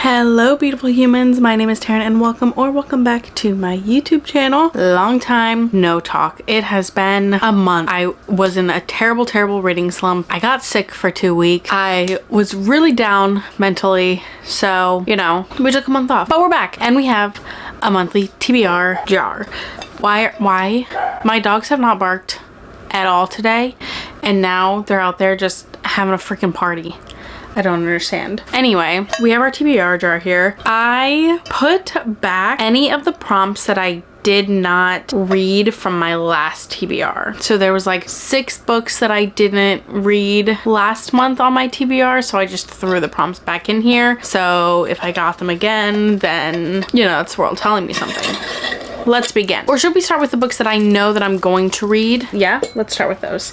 Hello beautiful humans, my name is Taryn and welcome back to my YouTube channel. Long time no talk. It has been a month. I was in a terrible reading slump. I got sick for 2 weeks. I was really down mentally, so you know, we took a month off, but we're back and we have a monthly TBR jar. Why? My dogs have not barked at all today and now they're out there just having a freaking party. I don't understand. Anyway, we have our TBR jar here. I put back any of the prompts that I did not read from my last TBR. So there was like 6 books that I didn't read last month on my TBR, so I just threw the prompts back in here. So if I got them again, then, you know, that's the world telling me something. Let's begin. Or should we start with the books that I know that I'm going to read? Yeah, let's start with those.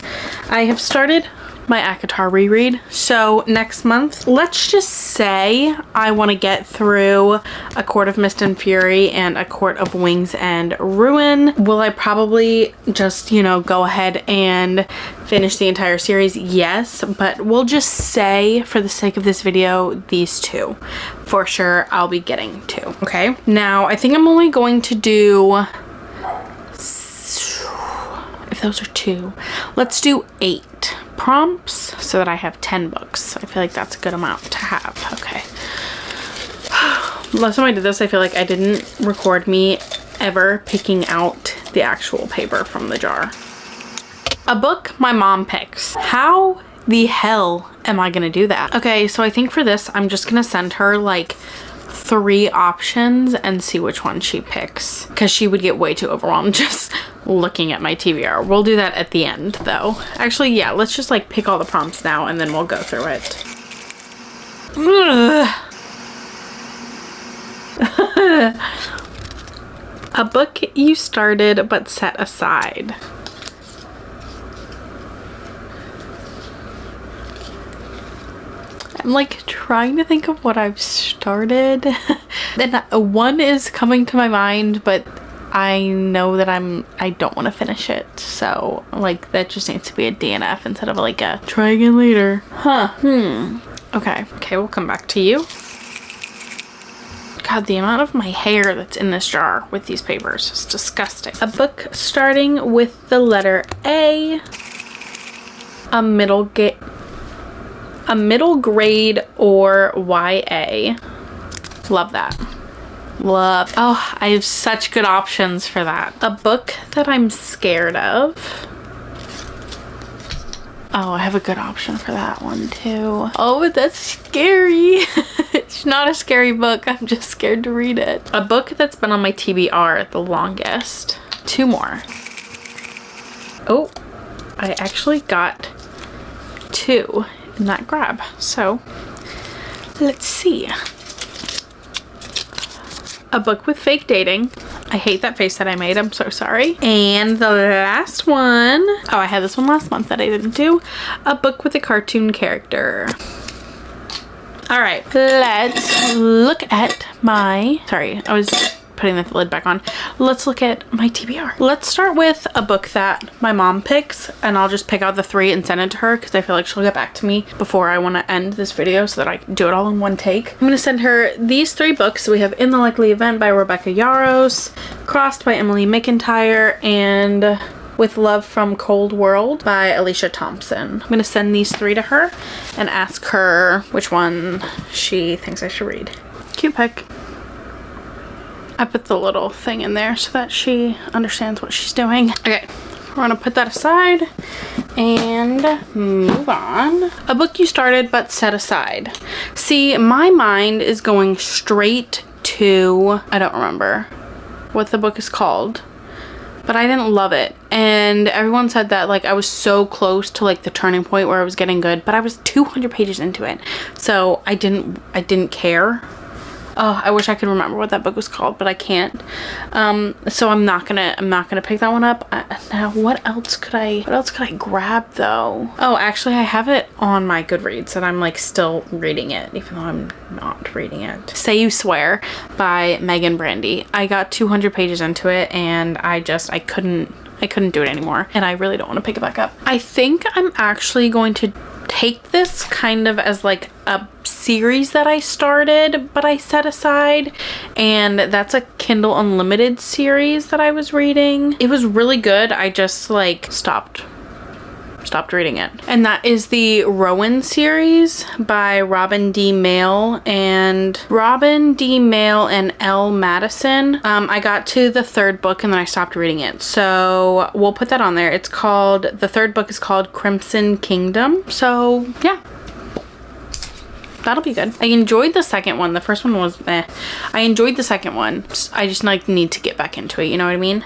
I have started my ACOTAR reread. So next month, let's just say I want to get through A Court of Mist and Fury and A Court of Wings and Ruin. Will I probably just, you know, go ahead and finish the entire series? Yes, but we'll just say for the sake of this video, these 2 for sure I'll be getting to. Okay, now I think I'm only going to do, if those are 2, let's do 8 prompts so that I have 10 books. I feel like that's a good amount to have. Okay. Last time I did this, I feel like I didn't record me ever picking out the actual paper from the jar. A book my mom picks. How the hell am I gonna do that? Okay, so I think for this, I'm just gonna send her like 3 options and see which one she picks, because she would get way too overwhelmed just looking at my TBR. We'll do that at the end though. Actually, yeah, let's just like pick all the prompts now and then we'll go through it. A book you started but set aside. I'm like trying to think of what I've started. And one is coming to my mind, but I know that I don't want to finish it. So like that just needs to be a DNF instead of like a try again later. Okay, we'll come back to you. God, the amount of my hair that's in this jar with these papers is disgusting. A book starting with the letter A. A middle grade or YA. Love that. Love. Oh, I have such good options for that. A book that I'm scared of. Oh, I have a good option for that one too. Oh, but that's scary. It's not a scary book. I'm just scared to read it. A book that's been on my TBR the longest. 2 more. Oh, I actually got 2 in that grab. So let's see. A book with fake dating. I hate that face that I made. I'm so sorry. And the last one. Oh, I had this one last month that I didn't do. A book with a cartoon character. All right, let's look at my, sorry, I was putting the lid back on. Let's look at my TBR. Let's start with a book that my mom picks, and I'll just pick out the 3 and send it to her because I feel like she'll get back to me before I want to end this video so that I can do it all in one take. I'm going to send her these 3 books. So we have In the Likely Event by Rebecca Yarros, Crossed by Emily McIntyre, and With Love from Cold World by Alicia Thompson. I'm going to send these 3 to her and ask her which one she thinks I should read. Cute pick. I put the little thing in there so that she understands what she's doing. Okay, we're gonna put that aside and move on. A book you started but set aside. See, my mind is going straight to, I don't remember what the book is called, but I didn't love it. And everyone said that like I was so close to like the turning point where I was getting good, but I was 200 pages into it. So I didn't care. Oh, I wish I could remember what that book was called, but I can't. So I'm not gonna pick that one up. Now, what else could I grab though? Oh, actually, I have it on my Goodreads and I'm like still reading it, even though I'm not reading it. Say You Swear by Megan Brandy. I got 200 pages into it and I couldn't do it anymore, and I really don't want to pick it back up. I think I'm actually going to take this kind of as like a series that I started but I set aside, and that's a Kindle Unlimited series that I was reading. It was really good. I just like stopped reading it. And that is the Rowan series by Robin D. Mayle and L. Madison. I got to the third book and then I stopped reading it. So we'll put that on there. The third book is called Crimson Kingdom. So yeah. That'll be good. I enjoyed the second one. The first one was I enjoyed the second one. I just like need to get back into it. You know what I mean?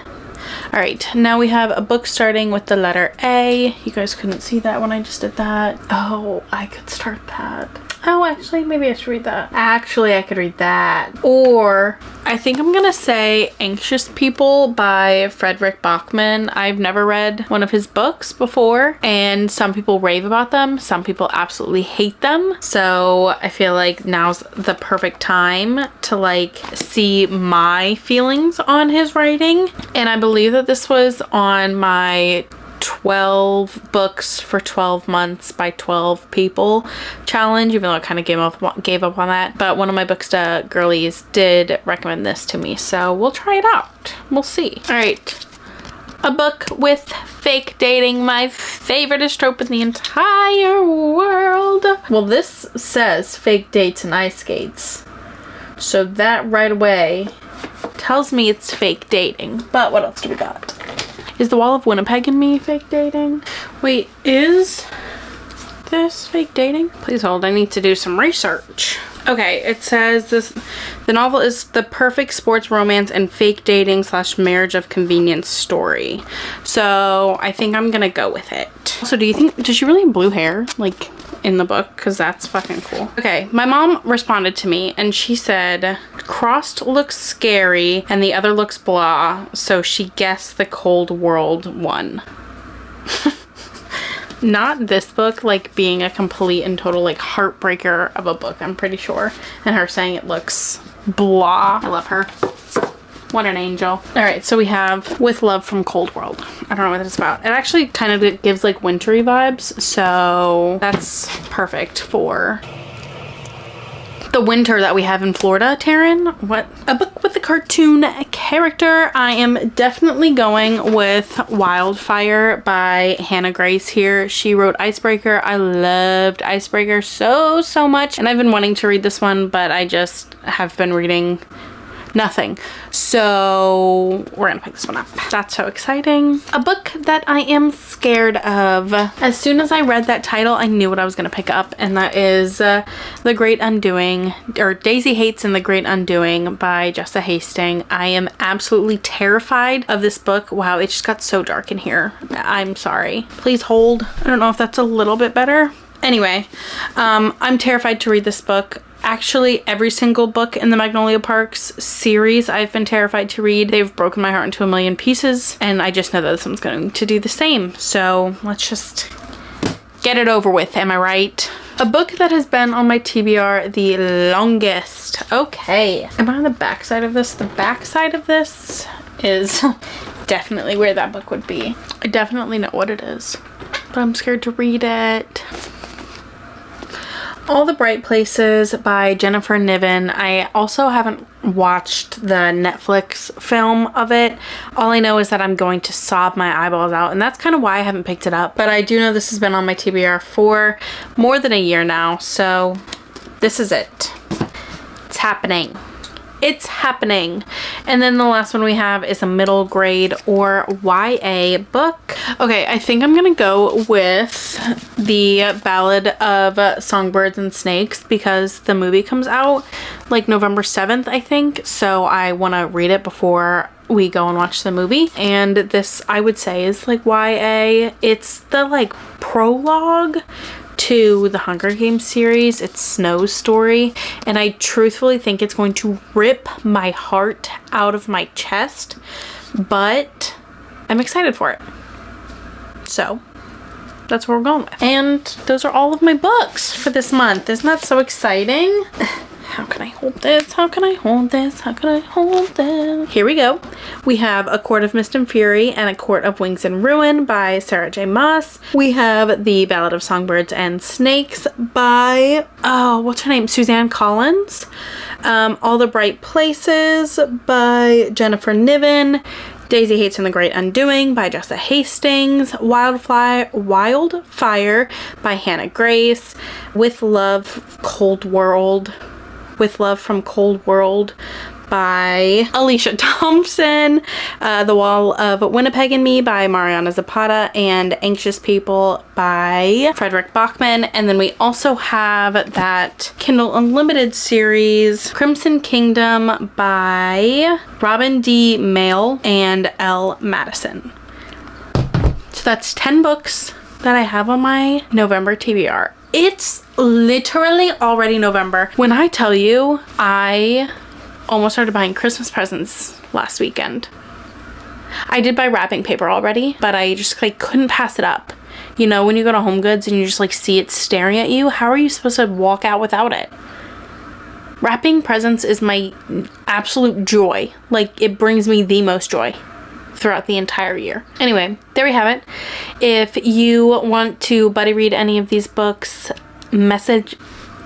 All right, now we have a book starting with the letter A. You guys couldn't see that when I just did that. Oh, I could start that. Oh, actually, maybe I should read that. Actually, I could read that. Or I think I'm gonna say Anxious People by Frederick Bachman. I've never read one of his books before, and some people rave about them. Some people absolutely hate them. So I feel like now's the perfect time to like see my feelings on his writing. And I believe that this was on my 12 books for 12 months by 12 people challenge, even though I kind of gave up on that. But one of my Booksta girlies did recommend this to me, so we'll try it out. We'll see. All right, a book with fake dating, my favorite trope in the entire world. Well, this says fake dates and ice skates, so that right away tells me it's fake dating. But what else do we got? Is The Wall of Winnipeg and Me fake dating? Wait, is this fake dating? Please hold, I need to do some research. Okay, it says the novel is the perfect sports romance and fake dating / marriage of convenience story. So I think I'm gonna go with it. So does she really have blue hair? Like in the book, because that's fucking cool. Okay, my mom responded to me and she said crossed looks scary and the other looks blah, so she guessed the Cold World one. Not this book like being a complete and total like heartbreaker of a book, I'm pretty sure, and her saying it looks blah. I love her. What an angel. All right, so we have With Love from Cold World. I don't know what it's about. It actually kind of gives like wintry vibes, so that's perfect for the winter that we have in Florida. Taryn, what? A book with a cartoon character. I am definitely going with Wildfire by Hannah Grace here. She wrote Icebreaker. I loved Icebreaker so much, and I've been wanting to read this one, but I just have been reading nothing. So we're gonna pick this one up. That's so exciting. A book that I am scared of. As soon as I read that title, I knew what I was gonna pick up, and that is The Great Undoing, or Daisy Hates and The Great Undoing by Jessa Hastings. I am absolutely terrified of this book. Wow, it just got so dark in here. I'm sorry. Please hold. I don't know if that's a little bit better. Anyway, I'm terrified to read this book. Actually, every single book in the Magnolia Parks series I've been terrified to read. They've broken my heart into a million pieces, and I just know that this one's going to do the same. So let's just get it over with, am I right? A book that has been on my TBR the longest. Okay. Am I on the back side of this? The back side of this is definitely where that book would be. I definitely know what it is, but I'm scared to read it. All the Bright Places by Jennifer Niven. I also haven't watched the Netflix film of it. All I know is that I'm going to sob my eyeballs out, and that's kind of why I haven't picked it up. But I do know this has been on my TBR for more than a year now, so this is it. It's happening. It's happening. And then the last one we have is a middle grade or YA book. Okay, I think I'm gonna go with the Ballad of Songbirds and Snakes because the movie comes out like November 7th, I think. So I want to read it before we go and watch the movie. And this, I would say, is like YA. It's the like prologue to the Hunger Games series. It's Snow's story, and I truthfully think it's going to rip my heart out of my chest, but I'm excited for it. So that's where we're going with. And those are all of my books for this month. Isn't that so exciting? How can I hold this? How can I hold this? How can I hold this? Here we go. We have A Court of Mist and Fury and A Court of Wings and Ruin by Sarah J. Maas. We have The Ballad of Songbirds and Snakes by, oh, what's her name? Suzanne Collins. All the Bright Places by Jennifer Niven. Daisy Hates and the Great Undoing by Jessa Hastings. Wildfire by Hannah Grace. With Love from Cold World by Alicia Thompson. The Wall of Winnipeg and Me by Mariana Zapata, and Anxious People by Frederick Bachman. And then we also have that Kindle Unlimited series, Crimson Kingdom by Robin D. Mayle and L. Madison. So that's 10 books that I have on my November TBR. It's literally already November. When I tell you, I almost started buying Christmas presents last weekend. I did buy wrapping paper already, but I just like couldn't pass it up. You know, when you go to Home Goods and you just like see it staring at you, how are you supposed to walk out without it? Wrapping presents is my absolute joy. Like, it brings me the most joy throughout the entire year. Anyway, there we have it. If you want to buddy read any of these books, message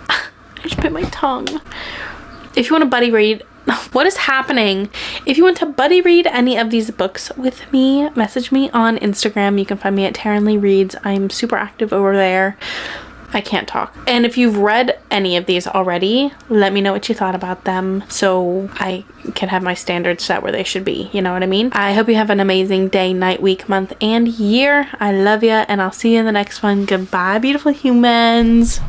I just bit my tongue. If you want to buddy read, what is happening? If you want to buddy read any of these books with me, message me on Instagram. You can find me at Tarynleighreads. I'm super active over there. I can't talk. And if you've read any of these already, let me know what you thought about them so I can have my standards set where they should be. You know what I mean? I hope you have an amazing day, night, week, month, and year. I love you, and I'll see you in the next one. Goodbye, beautiful humans.